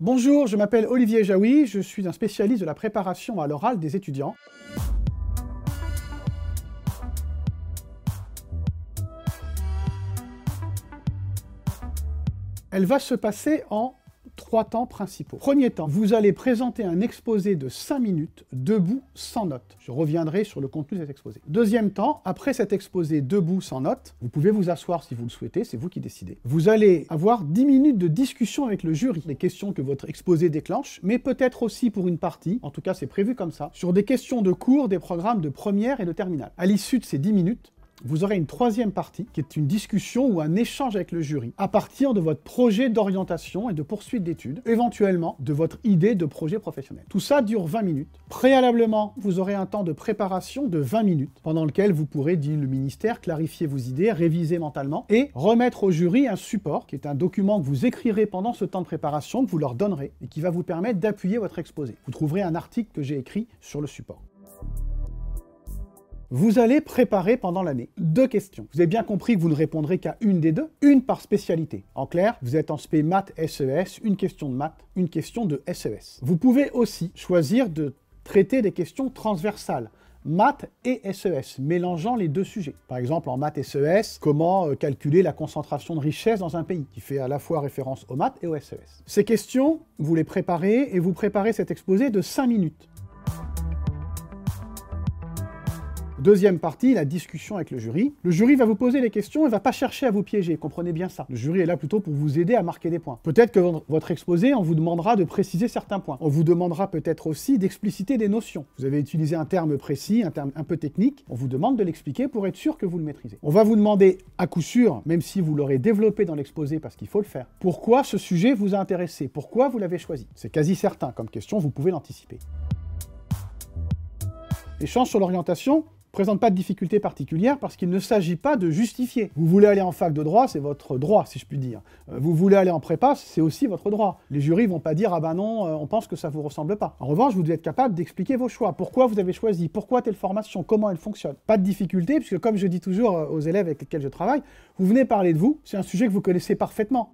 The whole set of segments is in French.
Bonjour, je m'appelle Olivier Jaoui, je suis un spécialiste de la préparation à l'oral des étudiants. Elle va se passer en 3 temps principaux. Premier temps, vous allez présenter un exposé de 5 minutes, debout, sans notes. Je reviendrai sur le contenu de cet exposé. Deuxième temps, après cet exposé debout, sans notes, vous pouvez vous asseoir si vous le souhaitez, c'est vous qui décidez. Vous allez avoir 10 minutes de discussion avec le jury, les questions que votre exposé déclenche, mais peut-être aussi pour une partie, en tout cas c'est prévu comme ça, sur des questions de cours des programmes de première et de terminale. À l'issue de ces 10 minutes, vous aurez une troisième partie, qui est une discussion ou un échange avec le jury, à partir de votre projet d'orientation et de poursuite d'études, éventuellement de votre idée de projet professionnel. Tout ça dure 20 minutes. Préalablement, vous aurez un temps de préparation de 20 minutes, pendant lequel vous pourrez, dit le ministère, clarifier vos idées, réviser mentalement, et remettre au jury un support, qui est un document que vous écrirez pendant ce temps de préparation, que vous leur donnerez, et qui va vous permettre d'appuyer votre exposé. Vous trouverez un article que j'ai écrit sur le support. Vous allez préparer pendant l'année 2 questions. Vous avez bien compris que vous ne répondrez qu'à une des deux, une par spécialité. En clair, vous êtes en spé maths SES, une question de maths, une question de SES. Vous pouvez aussi choisir de traiter des questions transversales, maths et SES, mélangeant les deux sujets. Par exemple, en maths SES, comment calculer la concentration de richesse dans un pays, qui fait à la fois référence aux maths et aux SES. Ces questions, vous les préparez et vous préparez cet exposé de 5 minutes. Deuxième partie, la discussion avec le jury. Le jury va vous poser des questions et ne va pas chercher à vous piéger, comprenez bien ça. Le jury est là plutôt pour vous aider à marquer des points. Peut-être que votre exposé, on vous demandera de préciser certains points. On vous demandera peut-être aussi d'expliciter des notions. Vous avez utilisé un terme précis, un terme un peu technique, on vous demande de l'expliquer pour être sûr que vous le maîtrisez. On va vous demander, à coup sûr, même si vous l'aurez développé dans l'exposé parce qu'il faut le faire, pourquoi ce sujet vous a intéressé, pourquoi vous l'avez choisi. C'est quasi certain comme question, vous pouvez l'anticiper. L'échange sur l'orientation présente pas de difficulté particulière parce qu'il ne s'agit pas de justifier. Vous voulez aller en fac de droit, c'est votre droit, si je puis dire. Vous voulez aller en prépa, c'est aussi votre droit. Les jurys vont pas dire « Ah ben non, on pense que ça vous ressemble pas ». En revanche, vous devez être capable d'expliquer vos choix. Pourquoi vous avez choisi, pourquoi telle formation, comment elle fonctionne. Pas de difficulté, puisque comme je dis toujours aux élèves avec lesquels je travaille, vous venez parler de vous, c'est un sujet que vous connaissez parfaitement.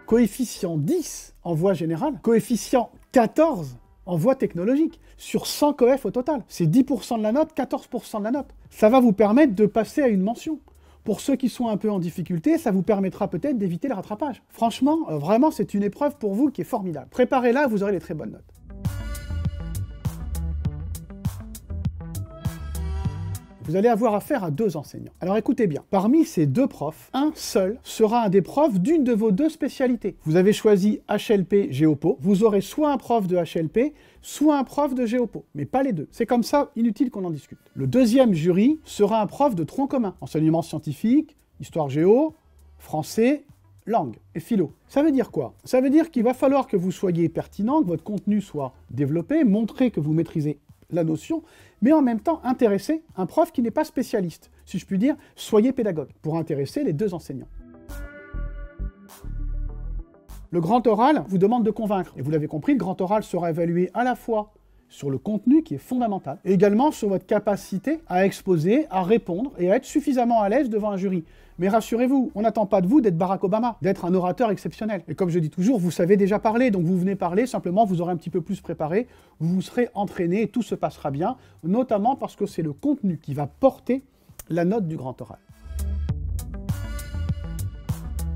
Coefficient 10 en voie générale, coefficient 14 en voie technologique, sur 100 coef au total. C'est 10% de la note, 14% de la note. Ça va vous permettre de passer à une mention. Pour ceux qui sont un peu en difficulté, ça vous permettra peut-être d'éviter le rattrapage. Franchement, vraiment, c'est une épreuve pour vous qui est formidable. Préparez-la, vous aurez des très bonnes notes. Vous allez avoir affaire à 2 enseignants. Alors écoutez bien, parmi ces 2 profs, un seul sera un des profs d'une de vos 2 spécialités. Vous avez choisi HLP Géopo, vous aurez soit un prof de HLP, soit un prof de Géopo, mais pas les deux. C'est comme ça, inutile qu'on en discute. Le deuxième jury sera un prof de tronc commun, enseignement scientifique, histoire géo, français, langue et philo. Ça veut dire quoi? Ça veut dire qu'il va falloir que vous soyez pertinent, que votre contenu soit développé, montrer que vous maîtrisez la notion, mais en même temps intéresser un prof qui n'est pas spécialiste. Si je puis dire, soyez pédagogue, pour intéresser les 2 enseignants. Le grand oral vous demande de convaincre, et vous l'avez compris, le grand oral sera évalué à la fois sur le contenu qui est fondamental, et également sur votre capacité à exposer, à répondre et à être suffisamment à l'aise devant un jury. Mais rassurez-vous, on n'attend pas de vous d'être Barack Obama, d'être un orateur exceptionnel. Et comme je dis toujours, vous savez déjà parler, donc vous venez parler, simplement vous aurez un petit peu plus préparé, vous vous serez entraîné et tout se passera bien, notamment parce que c'est le contenu qui va porter la note du grand oral.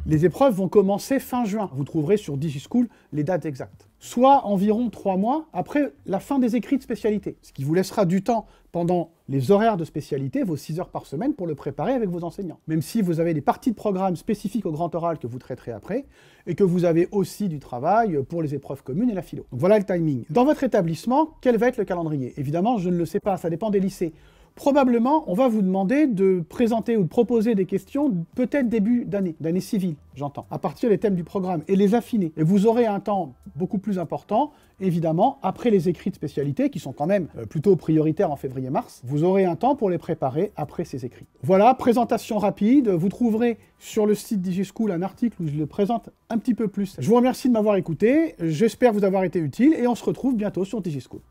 Les épreuves vont commencer fin juin. Vous trouverez sur DigiSchool les dates exactes. Soit environ 3 mois après la fin des écrits de spécialité, ce qui vous laissera du temps pendant les horaires de spécialité, vos 6 heures par semaine, pour le préparer avec vos enseignants. Même si vous avez des parties de programme spécifiques au grand oral que vous traiterez après, et que vous avez aussi du travail pour les épreuves communes et la philo. Donc voilà le timing. Dans votre établissement, quel va être le calendrier? Évidemment, je ne le sais pas, ça dépend des lycées. Probablement, on va vous demander de présenter ou de proposer des questions, peut-être début d'année civile, j'entends, à partir des thèmes du programme, et les affiner. Et vous aurez un temps beaucoup plus important, évidemment, après les écrits de spécialité, qui sont quand même plutôt prioritaires en février-mars. Vous aurez un temps pour les préparer après ces écrits. Voilà, présentation rapide. Vous trouverez sur le site DigiSchool un article où je le présente un petit peu plus. Je vous remercie de m'avoir écouté, j'espère vous avoir été utile, et on se retrouve bientôt sur DigiSchool.